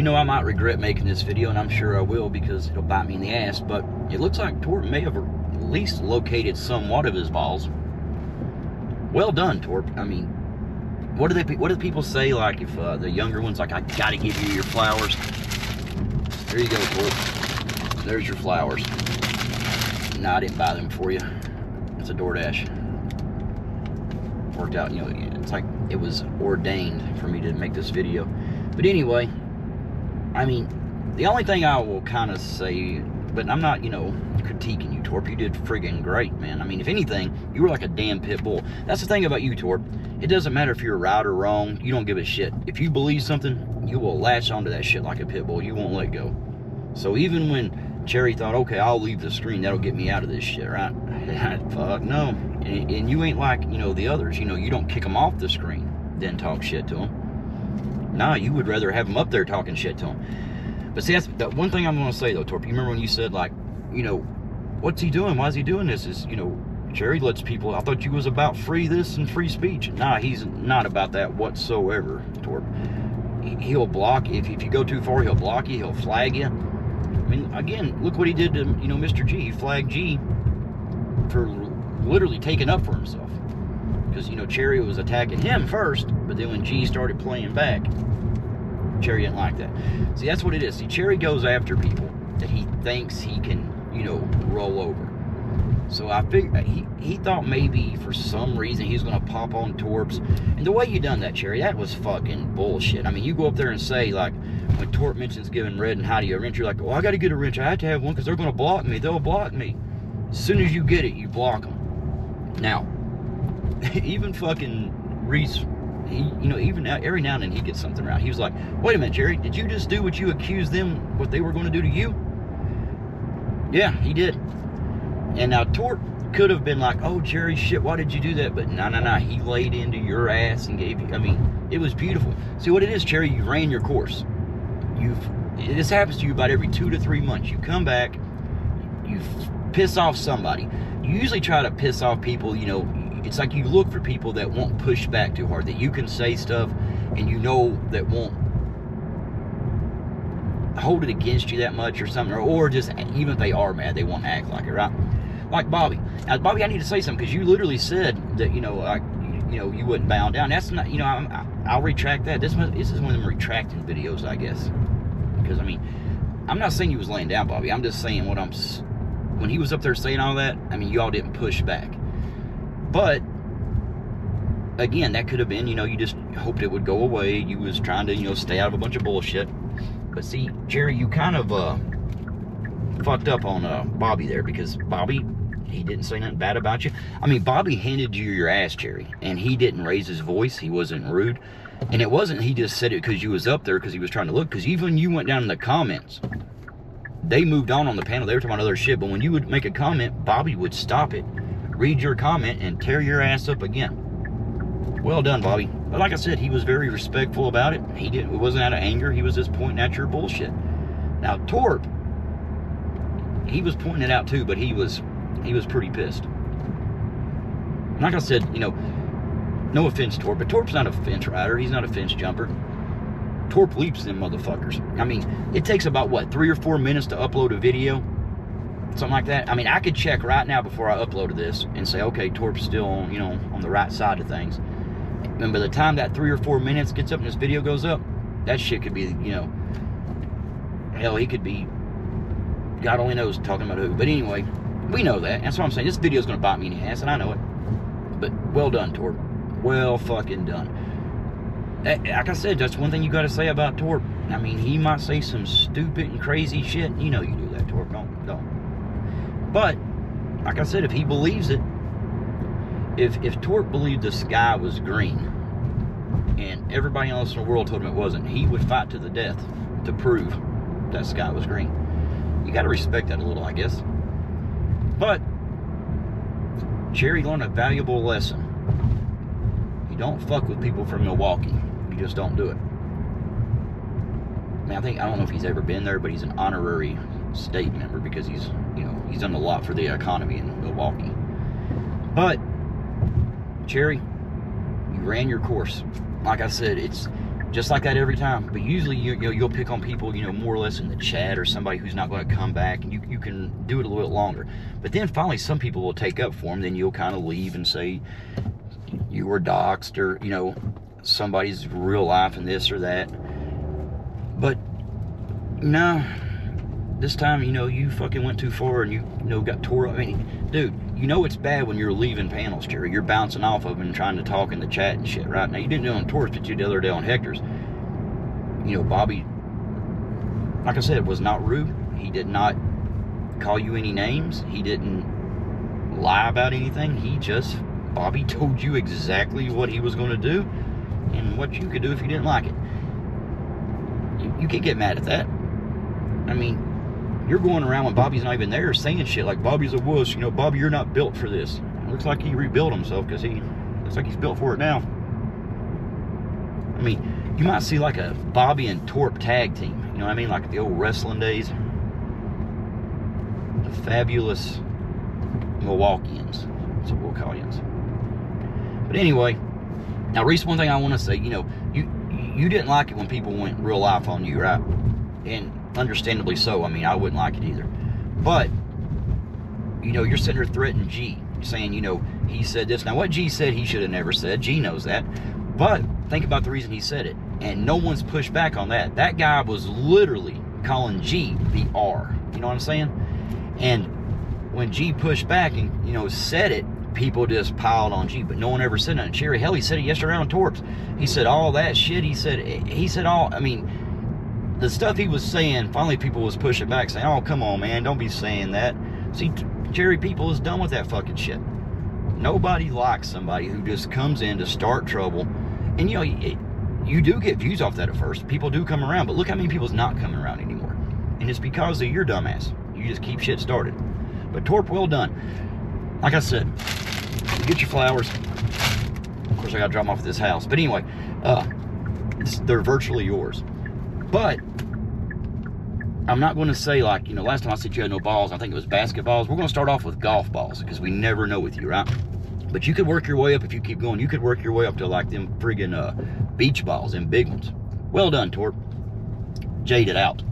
You know, I might regret making this video, and I'm sure I will because it'll bite me in the ass, but it looks like Torp may have at least located somewhat of his balls. Well done, Torp. I mean, what do people say, like, if the younger ones, like, I gotta give you your flowers? There you go, Torp. There's your flowers. No, I didn't buy them for you. It's a DoorDash. Worked out, you know, it's like it was ordained for me to make this video. But anyway, I mean, the only thing I will kind of say, but I'm not, you know, critiquing you, Torp. You did friggin' great, man. I mean, if anything, you were like a damn pit bull. That's the thing about you, Torp. It doesn't matter if you're right or wrong. You don't give a shit. If you believe something, you will latch onto that shit like a pit bull. You won't let go. So even when Cherry thought, okay, I'll leave the screen, that'll get me out of this shit, right? Fuck no. And you ain't like, you know, the others. You know, you don't kick them off the screen, then talk shit to them. Nah, you would rather have them up there talking shit to them. But see, that's the one thing I'm going to say, though, Torp. You remember when you said, like, you know, what's he doing? Why is he doing this? Is, you know, Cherry lets people, I thought you was about free this and free speech. Nah, he's not about that whatsoever, Torp. He'll block, if you go too far, he'll block you, he'll flag you. I mean, again, look what he did to, you know, Mr. G. He flagged G for literally taking up for himself. Because, you know, Cherry was attacking him first, but then when G started playing back, Cherry didn't like that. See, that's what it is. See, Cherry goes after people that he thinks he can, you know, roll over. So I figured he thought maybe for some reason he was going to pop on Torp's. And the way you done that, Cherry, that was fucking bullshit. I mean, you go up there and say, like, when Torp mentions giving Red and Heidi a wrench, you're like, oh, I got to get a wrench. I have to have one because they're going to block me. They'll block me. As soon as you get it, you block them. Now, even fucking Reese, you know, even now, every now and then he gets something right. He was like, wait a minute, Cherry, did you just do what you accused them, what they were going to do to you? Yeah, he did. And now Torp could have been like, oh, Cherry, shit, why did you do that? But no, he laid into your ass and gave you, I mean, it was beautiful. See what it is, Cherry, you ran your course. This happens to you about every 2 to 3 months. You come back, you piss off somebody. You usually try to piss off people, you know, it's like you look for people that won't push back too hard, that you can say stuff and you know that won't hold it against you that much or something, or just, even if they are mad, they won't act like it, right? Like Bobby. Now, Bobby, I need to say something, because you literally said that, you know, like, you know, you wouldn't bow down. That's not, you know, I'll retract that. This is one of them retracting videos, I guess. Because, I mean, I'm not saying you was laying down, Bobby. I'm just saying when he was up there saying all that, I mean, you all didn't push back. But, again, that could have been, you know, you just hoped it would go away. You was trying to, you know, stay out of a bunch of bullshit. But see, Jerry, you kind of fucked up on Bobby there, because Bobby, he didn't say nothing bad about you. I mean, Bobby handed you your ass, Jerry, and he didn't raise his voice. He wasn't rude. And it wasn't he just said it because you was up there because he was trying to look. Because even you went down in the comments, they moved on the panel. They were talking about other shit. But when you would make a comment, Bobby would stop it, read your comment, and tear your ass up again. Well done, Bobby. But like I said, he was very respectful about it. It wasn't out of anger. He was just pointing at your bullshit. Now, Torp, he was pointing it out too, but he was pretty pissed. Like I said, you know, no offense, Torp, but Torp's not a fence rider. He's not a fence jumper. Torp leaps them motherfuckers. I mean, it takes about, what, 3 or 4 minutes to upload a video? Something like that. I mean, I could check right now before I uploaded this and say, okay, Torp's still on, you know, on the right side of things. And by the time that 3 or 4 minutes gets up and this video goes up, that shit could be, you know, hell, he could be, God only knows talking about who. But anyway, we know that. That's what I'm saying. This video's going to bite me in the ass, and I know it. But well done, Torp. Well fucking done. Like I said, that's one thing you got to say about Torp. I mean, he might say some stupid and crazy shit. You know you do that, Torp. Don't. But, like I said, if he believes it, if Torp believed the sky was green, and everybody else in the world told him it wasn't, he would fight to the death to prove that sky was green. You got to respect that a little, I guess. But Cherry learned a valuable lesson. You don't fuck with people from Milwaukee. You just don't do it. I mean, I don't know if he's ever been there, but he's an honorary state member because he's done a lot for the economy in Milwaukee. But Cherry, you ran your course. Like I said, just like that every time. But usually you'll pick on people, more or less in the chat, or somebody who's not going to come back, and you can do it a little bit longer. But then finally some people will take up for them. Then you'll kind of leave and say you were doxxed, or somebody's real life and this or that. But no, this time you fucking went too far, and you got tore up. I mean, dude, it's bad when you're leaving panels, Jerry. You're bouncing off of them and trying to talk in the chat and shit, right? Now, you didn't do it on Torp, but you did the other day on Hector's. Bobby, like I said, was not rude. He did not call you any names. He didn't lie about anything. Bobby told you exactly what he was going to do and what you could do if you didn't like it. You can't get mad at that. I mean, you're going around when Bobby's not even there saying shit like Bobby's a wuss. Bobby, you're not built for this. It looks like he rebuilt himself, because he looks like he's built for it now. I mean, you might see like a Bobby and Torp tag team. You know what I mean? Like the old wrestling days. The fabulous Milwaukeeans. That's what we'll call you. But anyway, now Reese, one thing I want to say, you didn't like it when people went real life on you, right? And understandably so. I mean, I wouldn't like it either. But you're sitting here threatening G, saying he said this. Now, what G said he should have never said. G knows that. But think about the reason he said it, and no one's pushed back on that. That guy was literally calling G the R. You know what I'm saying? And when G pushed back and said it, people just piled on G, but no one ever said nothing. Cherry, hell, he said it yesterday on Torps. He said all that shit. He said all. I mean, the stuff he was saying, finally people was pushing back, saying, oh, come on, man, don't be saying that. See, Jerry, people is done with that fucking shit. Nobody likes somebody who just comes in to start trouble. And, you do get views off that at first. People do come around, but look how many people's not coming around anymore. And it's because of your dumbass. You just keep shit started. But Torp, well done. Like I said, you get your flowers. Of course, I got to drop them off at this house. But anyway, they're virtually yours. But I'm not going to say like, last time I said you had no balls, I think it was basketballs. We're going to start off with golf balls, because we never know with you, right? But you could work your way up if you keep going. You could work your way up to like them friggin' beach balls, them big ones. Well done, Torp. Jaded out.